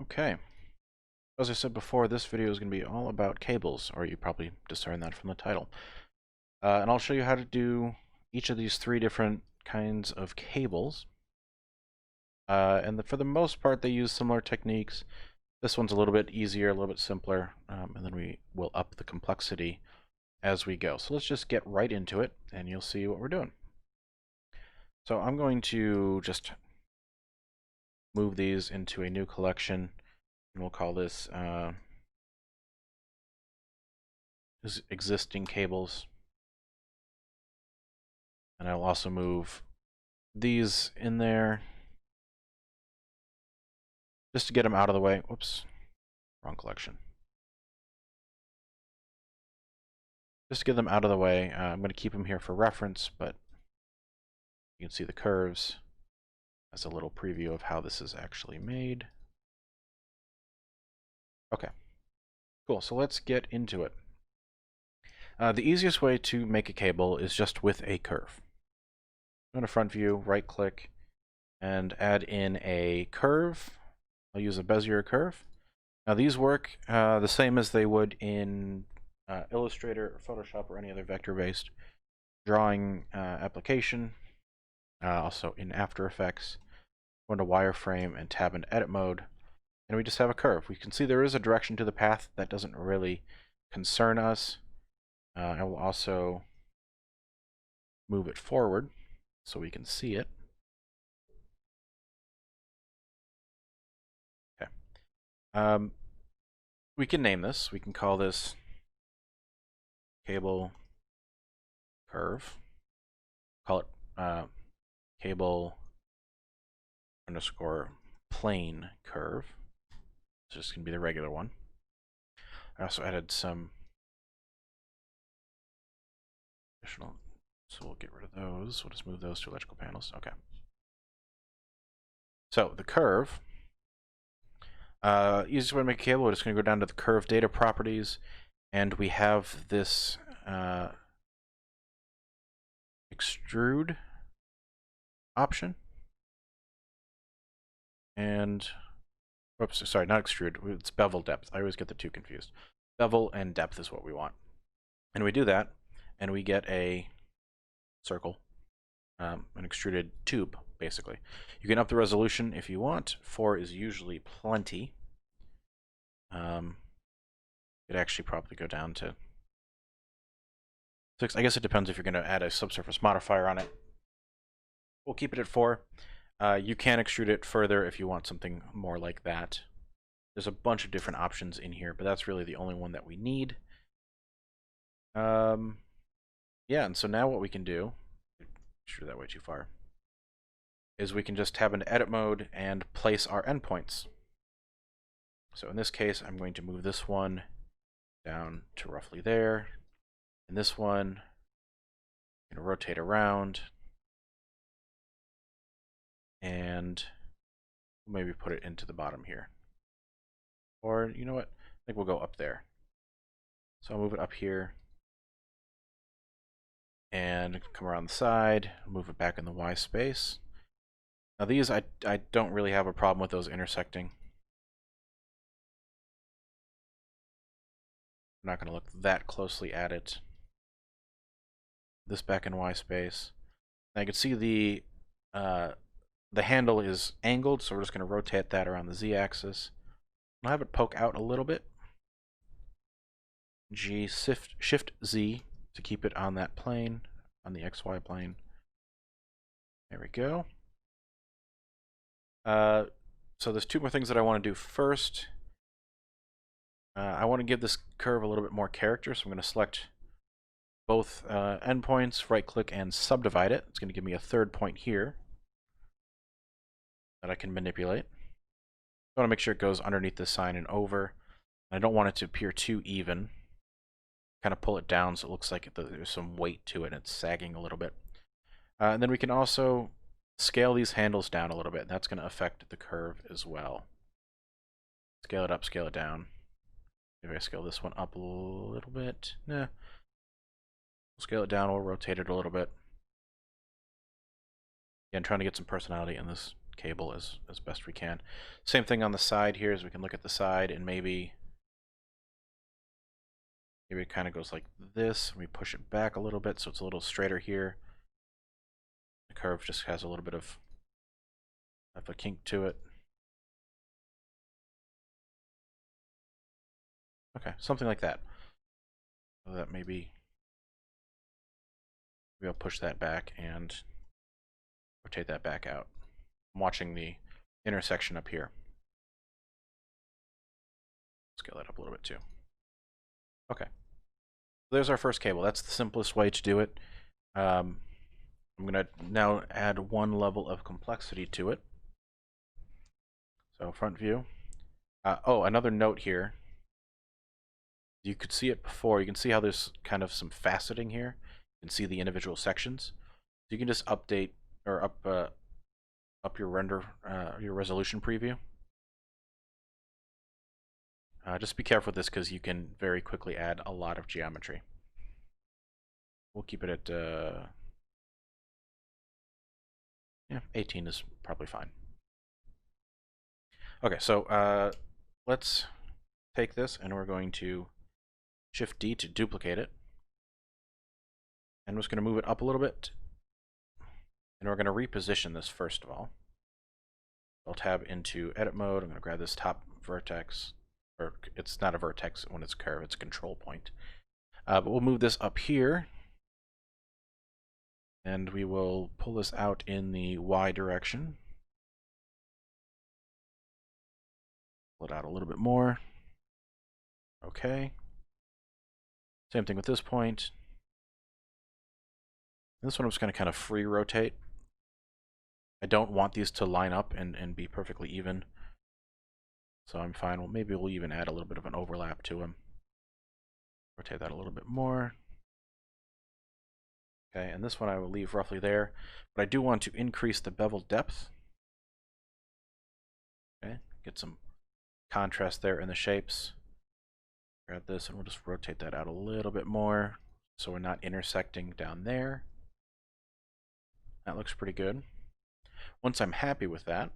Okay, as I said before, this video is going to be all about cables, or you probably discerned that from the title. And I'll show you how to do each of these three different kinds of cables. For the most part, they use similar techniques. This one's a little bit easier, a little bit simpler, and then we will up the complexity as we go. So let's just get right into it, and you'll see what we're doing. So I'm going to just move these into a new collection, and we'll call this existing cables. And I'll also move these in there just to get them out of the way. Whoops, wrong collection. Just to get them out of the way, I'm going to keep them here for reference, but you can see the curves as a little preview of how this is actually made. Okay, cool. So let's get into it. The easiest way to make a cable is just with a curve. Go to front view, right click, and add in a curve. I'll use a Bezier curve. Now these work the same as they would in Illustrator, or Photoshop, or any other vector-based drawing application. Also in After Effects, go into wireframe and tab into edit mode, and we just have a curve. We can see there is a direction to the path that doesn't really concern us. I will also move it forward so we can see it. Okay. We can name this. We can call this cable curve. Call it cable underscore plane curve. It's just going to be the regular one. I also added some additional, so we'll get rid of those. We'll just move those to electrical panels. Okay. So the curve, easiest way to make a cable, we're just going to go down to the curve data properties, and we have this extrude option. And, whoops, sorry, not extrude, it's bevel depth. I always get the two confused. Bevel and depth is what we want. And we do that, and we get a circle, an extruded tube, basically. You can up the resolution if you want. 4 is usually plenty. It'd actually probably go down to 6. I guess it depends if you're going to add a subsurface modifier on it. We'll keep it at 4. You can extrude it further if you want something more like that. There's a bunch of different options in here, but that's really the only one that we need. Yeah, and so now what we can do, extrude that way too far, is we can just tab into edit mode and place our endpoints. So in this case, I'm going to move this one down to roughly there. And this one, I'm going to rotate around. And maybe put it into the bottom here. Or, you know what? I think we'll go up there. So I'll move it up here. And come around the side, move it back in the Y space. Now these, I don't really have a problem with those intersecting. I'm not going to look that closely at it. This back in Y space. And I can see the handle is angled, so we're just going to rotate that around the Z axis. I'll have it poke out a little bit. Shift Z to keep it on that plane, on the XY plane. There we go. So there's two more things that I want to do first. I want to give this curve a little bit more character, so I'm going to select both endpoints, right click, and subdivide it. It's going to give me a third point here that I can manipulate. I want to make sure it goes underneath the sign and over. I don't want it to appear too even. Kind of pull it down so it looks like there's some weight to it and it's sagging a little bit. And then we can also scale these handles down a little bit. That's going to affect the curve as well. Scale it up, scale it down. Maybe I scale this one up a little bit. Nah. We'll scale it down, we'll rotate it a little bit. Again, trying to get some personality in this cable as best we can. Same thing on the side here, as we can look at the side, and maybe it kind of goes like this. We push it back a little bit so it's a little straighter here. The curve just has a little bit of a kink to it. Okay, something like that. So that maybe we'll push that back and rotate that back out. I'm watching the intersection up here. Scale that up a little bit too. Okay. There's our first cable. That's the simplest way to do it. I'm going to now add one level of complexity to it. So front view. Oh, another note here. You could see it before. You can see how there's kind of some faceting here. You can see the individual sections. So you can just update or up your render, your resolution preview. Just be careful with this because you can very quickly add a lot of geometry. We'll keep it at yeah, 18 is probably fine. Okay, so let's take this and we're going to Shift D to duplicate it. And we're just going to move it up a little bit. And we're going to reposition this first of all. I'll tab into edit mode. I'm going to grab this top vertex. Or it's not a vertex when it's curved, it's a control point. But we'll move this up here. And we will pull this out in the Y direction. Pull it out a little bit more. Okay. Same thing with this point. This one I'm just going to kind of free rotate. I don't want these to line up and be perfectly even. So I'm fine. Well, maybe we'll even add a little bit of an overlap to them. Rotate that a little bit more. Okay, and this one I will leave roughly there. But I do want to increase the bevel depth. Okay, get some contrast there in the shapes. Grab this and we'll just rotate that out a little bit more so we're not intersecting down there. That looks pretty good. Once I'm happy with that,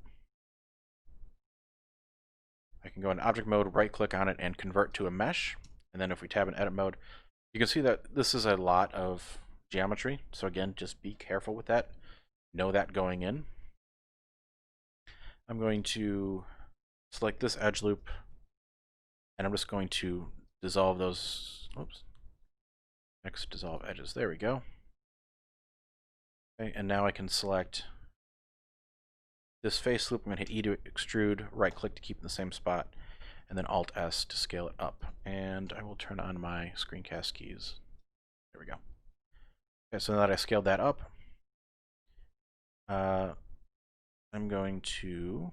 I can go in object mode, right click on it and convert to a mesh. And then if we tab in edit mode, you can see that this is a lot of geometry. So again, just be careful with that. Know that going in. I'm going to select this edge loop and I'm just going to dissolve those, oops, X dissolve edges. There we go. Okay, and now I can select this face loop. I'm going to hit E to extrude, right click to keep in the same spot, and then Alt S to scale it up. And I will turn on my screencast keys. There we go. Okay, so now that I scaled that up, I'm going to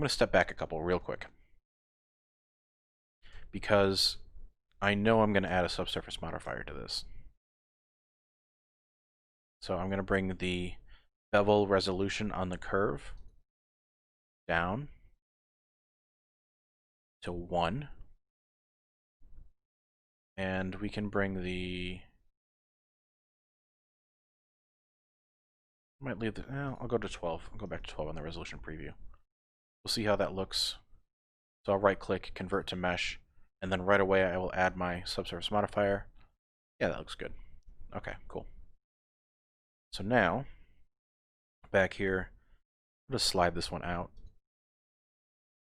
step back a couple real quick because I know I'm going to add a subsurface modifier to this. So I'm going to bring the bevel resolution on the curve down to 1. And we can bring the, might leave the, I'll go to 12. I'll go back to 12 on the resolution preview. We'll see how that looks. So I'll right click, convert to mesh, and then right away I will add my subsurface modifier. Yeah, that looks good. Okay, cool. So now, back here, I'll just slide this one out.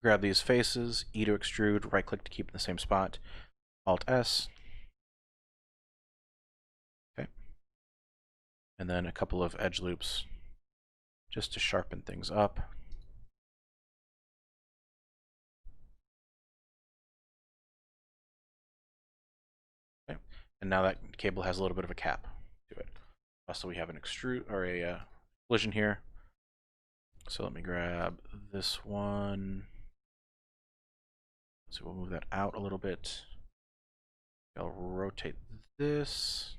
Grab these faces, E to extrude, right click to keep in the same spot, Alt S. Okay. And then a couple of edge loops just to sharpen things up. Okay. And now that cable has a little bit of a cap to it. Also, we have an extrude or a collision here. So let me grab this one. So we'll move that out a little bit. I'll rotate this.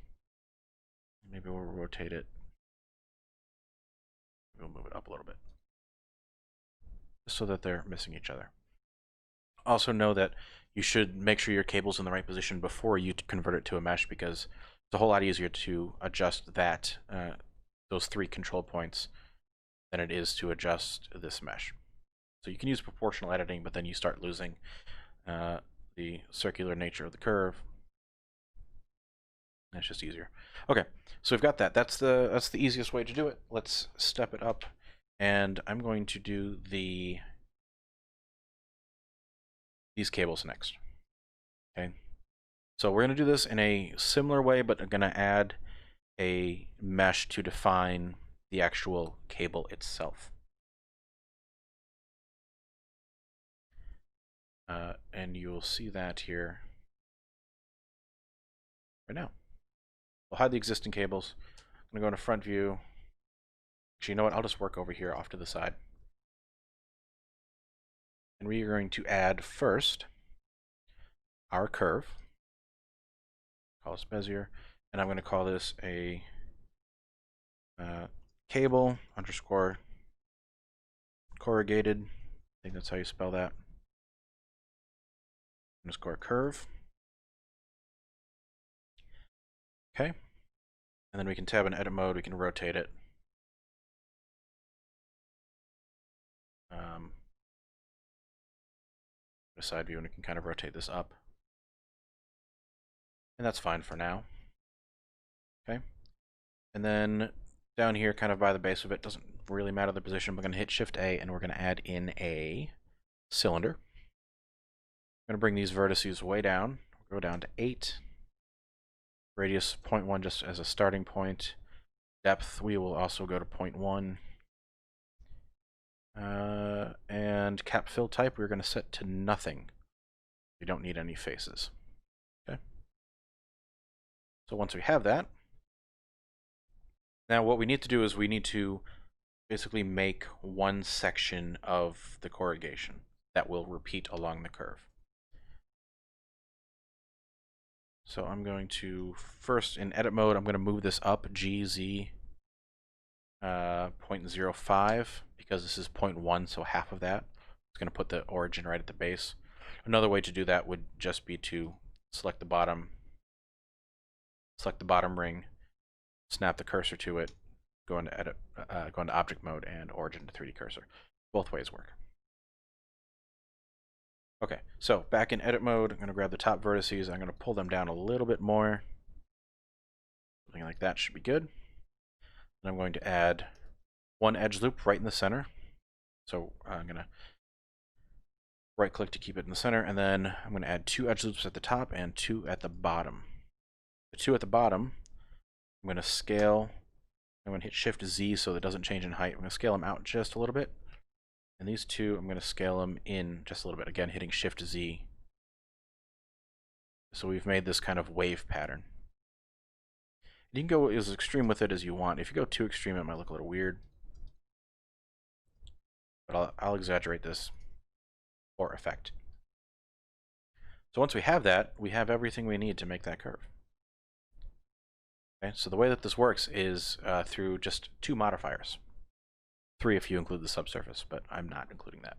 Maybe we'll rotate it. We'll move it up a little bit. Just so that they're missing each other. Also know that you should make sure your cable's in the right position before you convert it to a mesh, because it's a whole lot easier to adjust that those 3 control points than it is to adjust this mesh. So you can use proportional editing, but then you start losing the circular nature of the curve. It's just easier. Okay, so we've got that. That's the easiest way to do it. Let's step it up, and I'm going to do these cables next. Okay, so we're going to do this in a similar way, but I'm going to add a mesh to define the actual cable itself. And you'll see that here right now. We'll hide the existing cables. I'm going to go into front view. Actually, you know what? I'll just work over here off to the side. And we are going to add first our curve. Call this Bezier. And I'm going to call this a cable underscore corrugated. I think that's how you spell that. Underscore curve. Okay. And then we can tab in edit mode. We can rotate it. A side view, and we can kind of rotate this up. And that's fine for now. Okay. And then down here, kind of by the base of it, doesn't really matter the position. We're going to hit Shift A, and we're going to add in a cylinder. I'm going to bring these vertices way down. We'll go down to 8. Radius 0.1 just as a starting point. Depth, we will also go to 0.1. And cap fill type, we're going to set to nothing. We don't need any faces. Okay. So once we have that, now what we need to do is we need to basically make one section of the corrugation that will repeat along the curve. So I'm going to first, in edit mode, I'm going to move this up GZ 0.05 because this is 0.1, so half of that. It's going to put the origin right at the base. Another way to do that would just be to select the bottom ring, snap the cursor to it, go into edit, go into object mode, and origin to 3D cursor. Both ways work. Okay, so back in edit mode, I'm going to grab the top vertices. I'm going to pull them down a little bit more. Something like that should be good. And I'm going to add one edge loop right in the center. So I'm going to right click to keep it in the center, and then I'm going to add 2 edge loops at the top and 2 at the bottom. The 2 at the bottom, I'm going to scale. I'm going to hit Shift Z so it doesn't change in height. I'm going to scale them out just a little bit. And these 2, I'm going to scale them in just a little bit. Again, hitting Shift Z. So we've made this kind of wave pattern. You can go as extreme with it as you want. If you go too extreme, it might look a little weird. But I'll exaggerate this for effect. So once we have that, we have everything we need to make that curve. Okay, so the way that this works is through just 2 modifiers. 3 if you include the subsurface, but I'm not including that.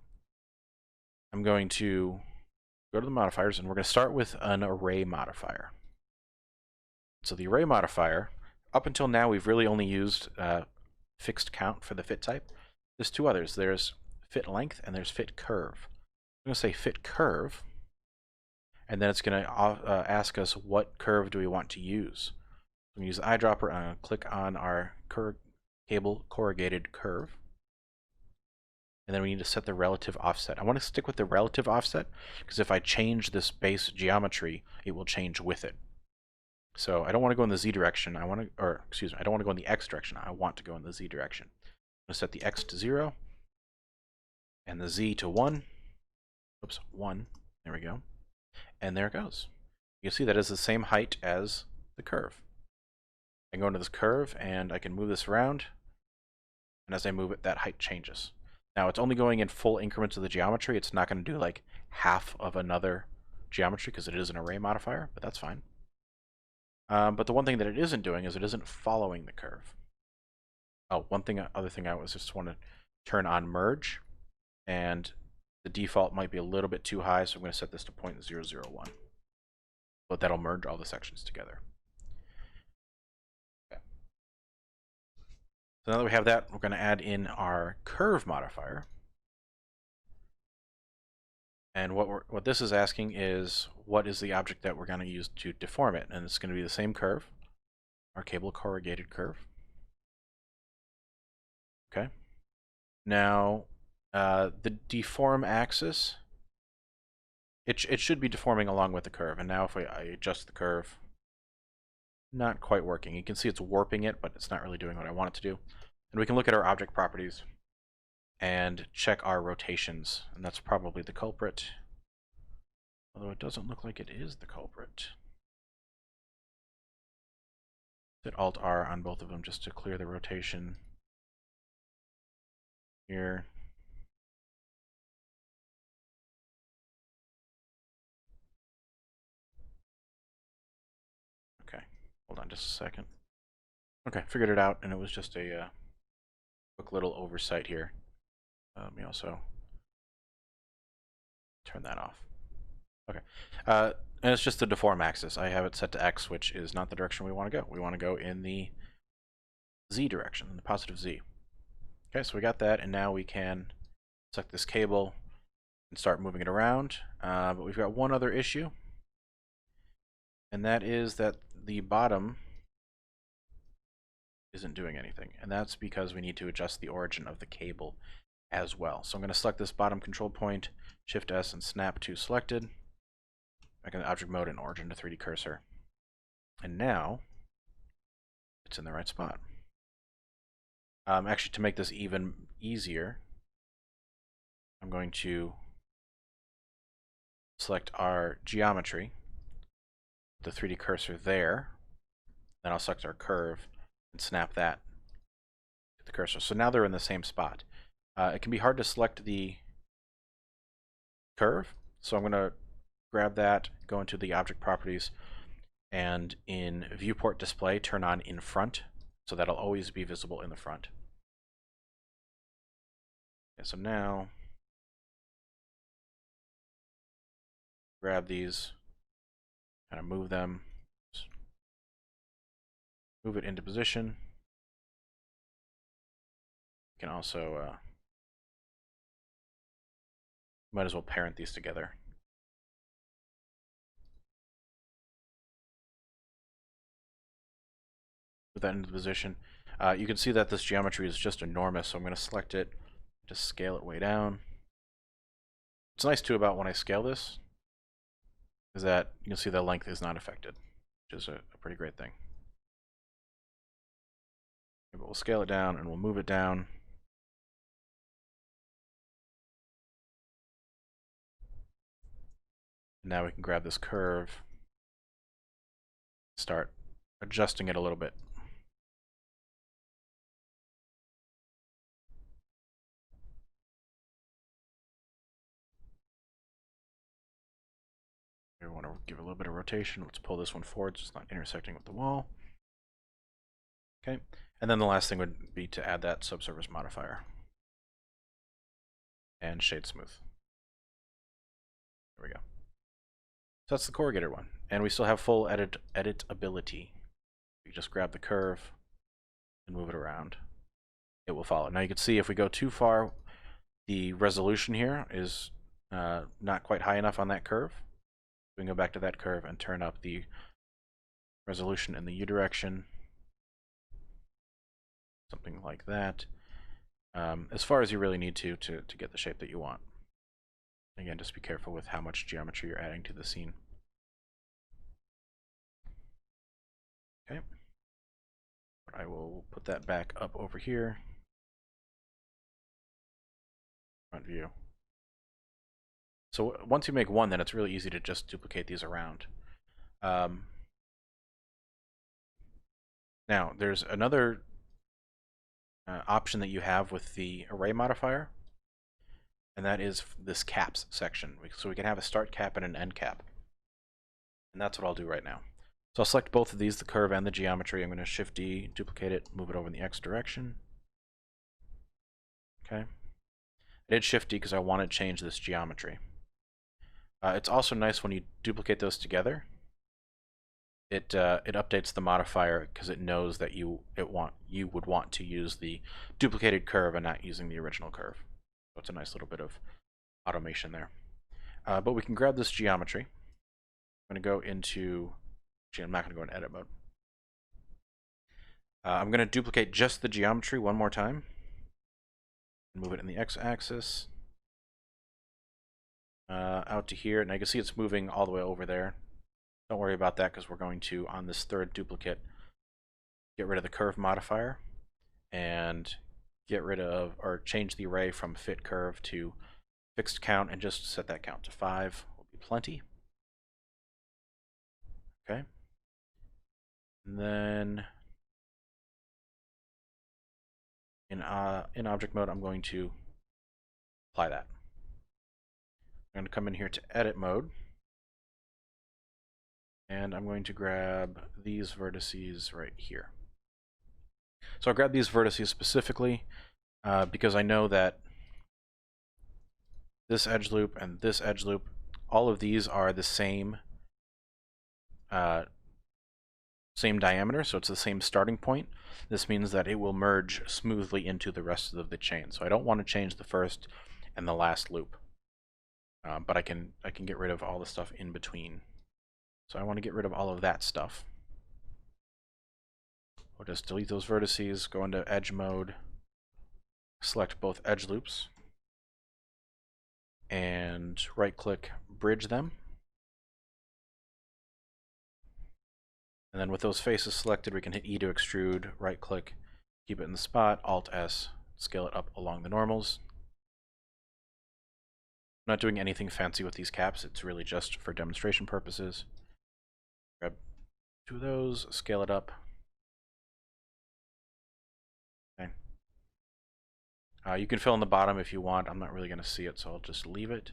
I'm going to go to the modifiers, and we're going to start with an array modifier. So the array modifier, up until now, we've really only used fixed count for the fit type. There's 2 others. There's fit length and there's fit curve. I'm going to say fit curve, and then it's going to ask us what curve do we want to use. I'm going to use the eyedropper, and I'm going to click on our cable corrugated curve. And then we need to set the relative offset. I want to stick with the relative offset because if I change this base geometry, it will change with it. So I don't want to go in the Z direction. I don't want to go in the X direction. I want to go in the Z direction. I'm going to set the X to 0 and the Z to 1. Oops, 1. There we go. And there it goes. You can see that is the same height as the curve. I can go into this curve and I can move this around. And as I move it, that height changes. Now it's only going in full increments of the geometry. It's not going to do like half of another geometry because it is an array modifier, but that's fine. But the one thing that it isn't doing is it isn't following the curve. Oh, other thing I just want to turn on merge, and the default might be a little bit too high, so I'm going to set this to 0.001. But that'll merge all the sections together. So now that we have that, we're going to add in our curve modifier. And what this is asking is, what is the object that we're going to use to deform it? And it's going to be the same curve, our cable corrugated curve. Okay. Now, the deform axis, it should be deforming along with the curve. And now if I adjust the curve, not quite working. You can see it's warping it, but it's not really doing what I want it to do. And we can look at our object properties and check our rotations, and that's probably the culprit. Although it doesn't look like it is the culprit. Hit Alt-R on both of them just to clear the rotation here. Okay, hold on just a second. Okay, figured it out, and it was just a quick little oversight here. Let me also turn that off. Okay, and it's just the deform axis. I have it set to X, which is not the direction we want to go. We want to go in the Z direction, in the positive Z. Okay, so we got that, and now we can select this cable and start moving it around. But we've got one other issue, and that is that the bottom isn't doing anything, and that's because we need to adjust the origin of the cable as well. So I'm going to select this bottom control point, Shift S, and snap to selected. Back in the object mode and origin to 3D cursor. And now it's in the right spot. Actually, to make this even easier, I'm going to select our geometry, the 3D cursor there, then I'll select our curve and snap that to the cursor. So now they're in the same spot. It can be hard to select the curve, so I'm going to grab that, go into the object properties, and in viewport display, turn on in front, so that'll always be visible in the front. Okay, so now, grab these, kind of move them, move it into position. You can also, might as well parent these together. Put that into position. You can see that this geometry is just enormous, so I'm going to select it, just scale it way down. What's nice too about when I scale this is that you can see the length is not affected, which is a pretty great thing. Okay, but we'll scale it down and we'll move it down. Now we can grab this curve, start adjusting it a little bit. We want to give it a little bit of rotation. Let's pull this one forward so it's not intersecting with the wall. Okay, and then the last thing would be to add that subsurface modifier and shade smooth. There we go. So that's the corrugated one, and we still have full editability. You just grab the curve and move it around. It will follow. Now you can see if we go too far, the resolution here is not quite high enough on that curve. We can go back to that curve and turn up the resolution in the U direction. Something like that. As far as you really need to get the shape that you want. Again, just be careful with how much geometry you're adding to the scene. Okay. I will put that back up over here. Front view. So once you make one, then it's really easy to just duplicate these around. Now, there's another option that you have with the array modifier, and that is this caps section. So we can have a start cap and an end cap. And that's what I'll do right now. So I'll select both of these, the curve and the geometry. I'm going to Shift D, duplicate it, move it over in the X direction. Okay. I did Shift D because I want to change this geometry. It's also nice when you duplicate those together. it updates the modifier because it knows that you would want to use the duplicated curve and not using the original curve. So it's a nice little bit of automation there. But we can grab this geometry. I'm going to go into, actually I'm not going to go in edit mode. I'm going to duplicate just the geometry one more time. Move it in the x-axis. Out to here, and I can see it's moving all the way over there. Don't worry about that because we're going to, on this third duplicate, get rid of the curve modifier and get rid of, or change the array from fit curve to fixed count and just set that count to 5. Will be plenty. Okay. And then in object mode, I'm going to apply that. I'm going to come in here to edit mode. And I'm going to grab these vertices right here. So I'll grab these vertices specifically because I know that this edge loop and this edge loop, all of these are the same same diameter, so it's the same starting point. This means that it will merge smoothly into the rest of the chain. So I don't want to change the first and the last loop, but I can get rid of all the stuff in between. So I want to get rid of all of that stuff. We'll just delete those vertices, go into edge mode, select both edge loops, and right-click, bridge them. And then with those faces selected, we can hit E to extrude, right-click, keep it in the spot, Alt-S, scale it up along the normals. I'm not doing anything fancy with these caps, it's really just for demonstration purposes. Grab 2 of those, scale it up. Okay. You can fill in the bottom if you want. I'm not really going to see it, so I'll just leave it.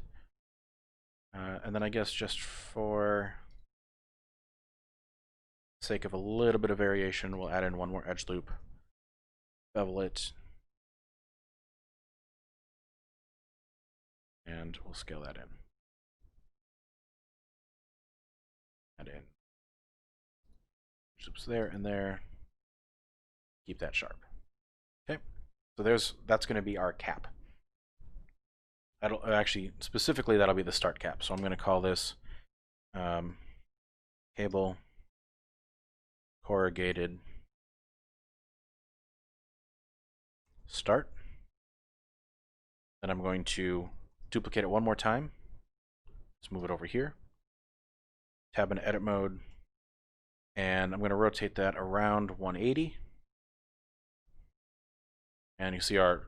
And then I guess just for the sake of a little bit of variation, we'll add in one more edge loop, bevel it, and we'll scale that in. Add in loops there and there. Keep that sharp. Okay, so that's going to be our cap. That'll actually specifically that'll be the start cap. So I'm going to call this cable corrugated start. Then I'm going to duplicate it one more time. Let's move it over here. Tab into edit mode, and I'm going to rotate that around 180. And you see our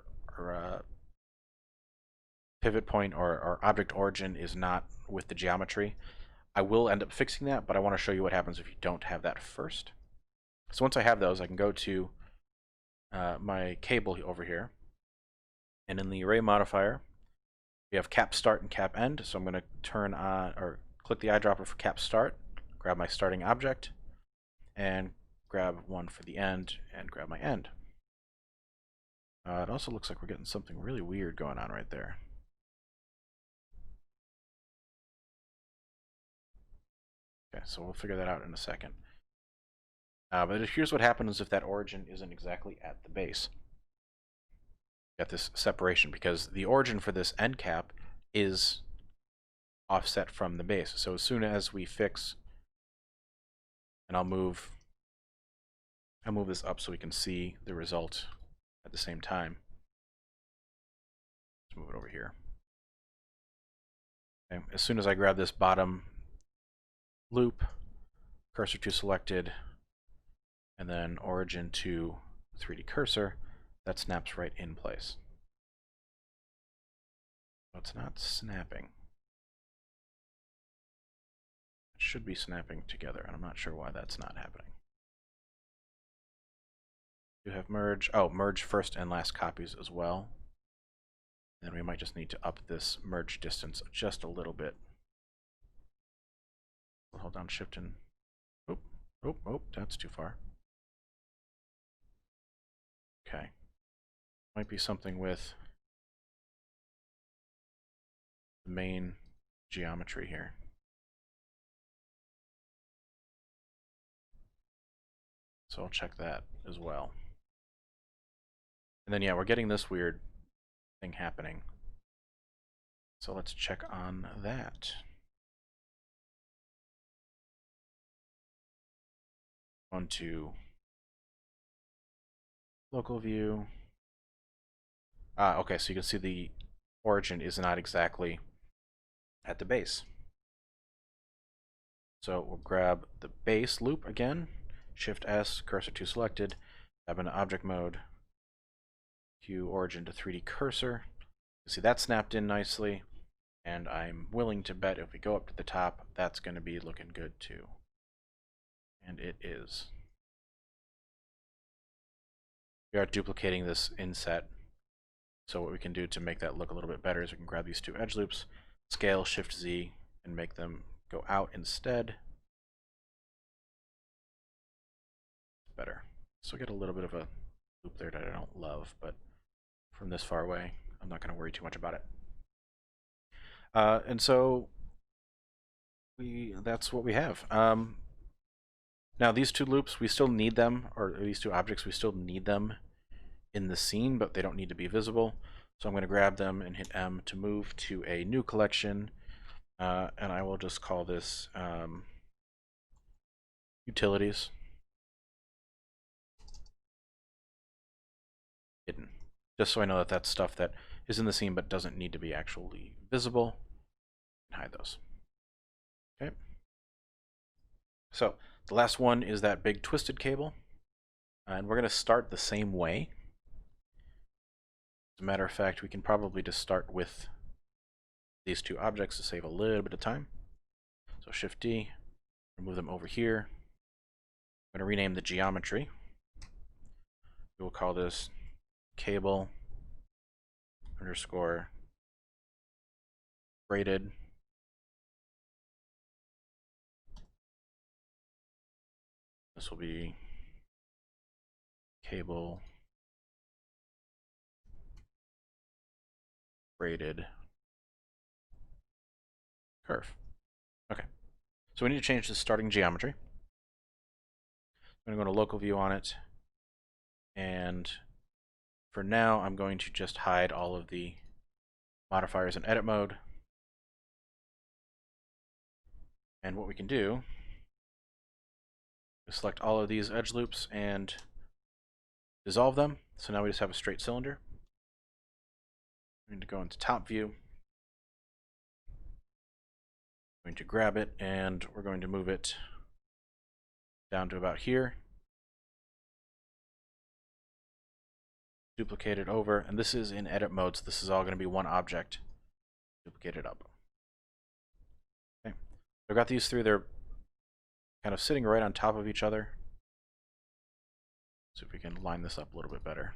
pivot point or our object origin is not with the geometry. I will end up fixing that, but I want to show you what happens if you don't have that first. So once I have those, I can go to my cable over here, and in the array modifier, we have cap start and cap end. So I'm going to turn on or click the eyedropper for cap start, grab my starting object, and grab one for the end, and grab my end. It also looks like we're getting something really weird going on right there. Okay, so we'll figure that out in a second. But here's what happens if that origin isn't exactly at the base. Got this separation because the origin for this end cap is offset from the base. So as soon as we fix, and I'll move this up so we can see the result at the same time. Let's move it over here. Okay. As soon as I grab this bottom loop, cursor to selected, and then origin to 3D cursor, that snaps right in place. So it's not snapping. It should be snapping together, and I'm not sure why that's not happening. You have merge. Oh, merge first and last copies as well. Then we might just need to up this merge distance just a little bit. We'll hold down shift and oh, that's too far. Okay. Might be something with the main geometry here. So I'll check that as well. And then, yeah, we're getting this weird thing happening. So let's check on that. On to local view. Okay, so you can see the origin is not exactly at the base. So we'll grab the base loop again, Shift S, cursor to selected, tab into object mode, Q origin to 3D cursor. You see that snapped in nicely, and I'm willing to bet if we go up to the top, that's going to be looking good too. And it is. We are duplicating this inset. So what we can do to make that look a little bit better is we can grab these two edge loops, scale, Shift Z, and make them go out instead. Better. So get a little bit of a loop there that I don't love, but from this far away, I'm not going to worry too much about it. And so that's what we have. Now these two loops, we still need them, or these two objects, we still need them in the scene, but they don't need to be visible. So I'm going to grab them and hit M to move to a new collection, and I will just call this utilities hidden, just so I know that that's stuff that is in the scene but doesn't need to be actually visible. Hide those. Okay. So the last one is that big twisted cable, and we're going to start the same way. As a matter of fact, we can probably just start with these two objects to save a little bit of time. So Shift D, move them over here. I'm going to rename the geometry. We will call this cable underscore braided This will be cable braided curve. Okay, so we need to change the starting geometry. I'm going to go to local view on it, and for now I'm going to just hide all of the modifiers in edit mode. And what we can do is select all of these edge loops and dissolve them. So now we just have a straight cylinder. I'm going to go into top view. I'm going to grab it and we're going to move it down to about here. Duplicate it over, and this is in edit mode, so this is all going to be one object. Duplicate it up. Okay, I've got these three, they're kind of sitting right on top of each other. See if we can line this up a little bit better.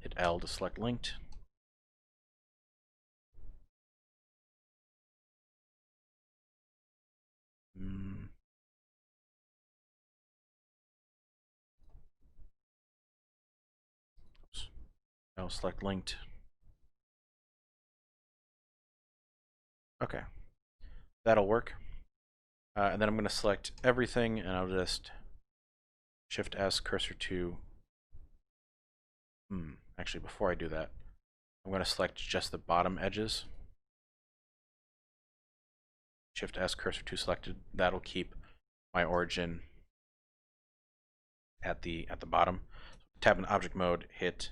Hit L to select linked. Oops. L select linked. Okay, that'll work. And then I'm going to select everything, and I'll just Shift S cursor to. Actually, before I do that, I'm going to select just the bottom edges. Shift S cursor to selected. That'll keep my origin at the bottom. Tab in object mode, hit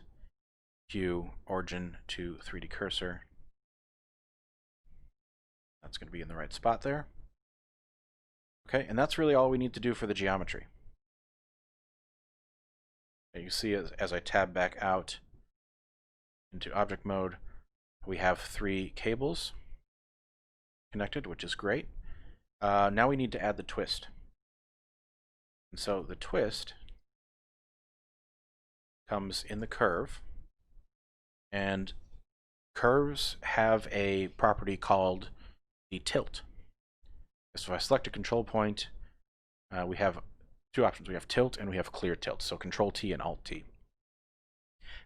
Q origin to 3D cursor. That's going to be in the right spot there. Okay, and that's really all we need to do for the geometry. And you see as I tab back out into object mode, we have 3 cables connected, which is great. Now we need to add the twist. And so the twist comes in the curve, and curves have a property called the tilt. So if I select a control point, we have 2 options. We have tilt and we have clear tilt. So Control T and Alt T.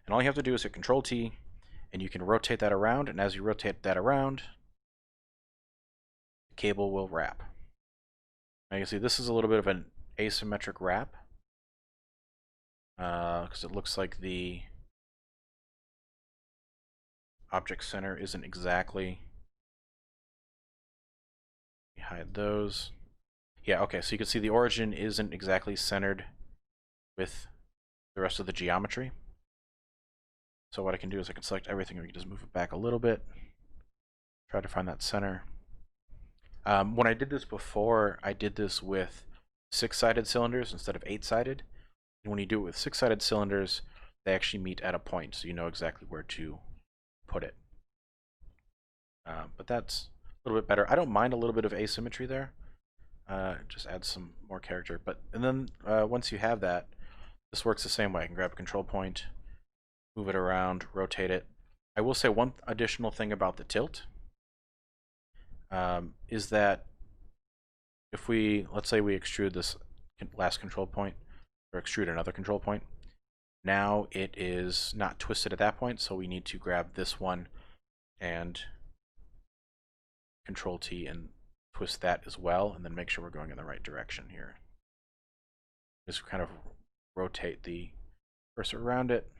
And all you have to do is hit Control T, and you can rotate that around. And as you rotate that around, the cable will wrap. Now you see this is a little bit of an asymmetric wrap. because it looks like the object center isn't exactly. Hide those. Yeah, okay, so you can see the origin isn't exactly centered with the rest of the geometry. So what I can do is I can select everything and we can just move it back a little bit. Try to find that center. When I did this before, I did this with 6-sided cylinders instead of 8-sided. And when you do it with 6-sided cylinders, they actually meet at a point, so you know exactly where to put it. But that's a little bit better. I don't mind a little bit of asymmetry there. Just adds some more character. And then once you have that, this works the same way. I can grab a control point, move it around, rotate it. I will say one additional thing about the tilt is that if let's say we extrude this last control point, or extrude another control point, now it is not twisted at that point, so we need to grab this one and Control T and twist that as well, and then make sure we're going in the right direction here. Just kind of rotate the cursor around it,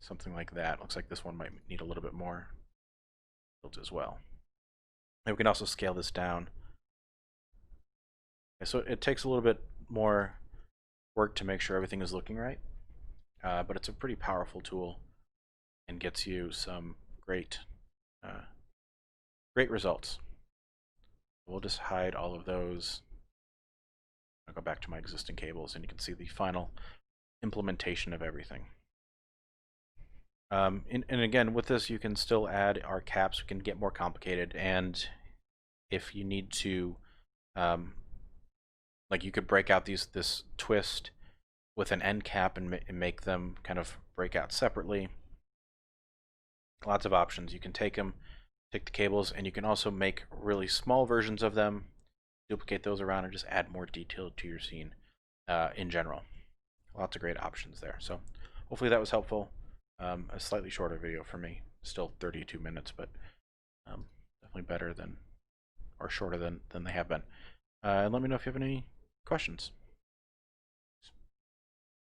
something like that. Looks like this one might need a little bit more tilt as well. And we can also scale this down. Okay, so it takes a little bit more work to make sure everything is looking right, but it's a pretty powerful tool and gets you some great results. We'll just hide all of those. I'll go back to my existing cables and you can see the final implementation of everything. And again, with this you can still add our caps. We can get more complicated, and if you need to, like you could break out this twist with an end cap and make them kind of break out separately. Lots of options. You can take the cables, and you can also make really small versions of them, duplicate those around, and just add more detail to your scene in general. Lots of great options there. So hopefully that was helpful. A slightly shorter video for me, still 32 minutes, but definitely better than, or shorter than they have been. And let me know if you have any questions.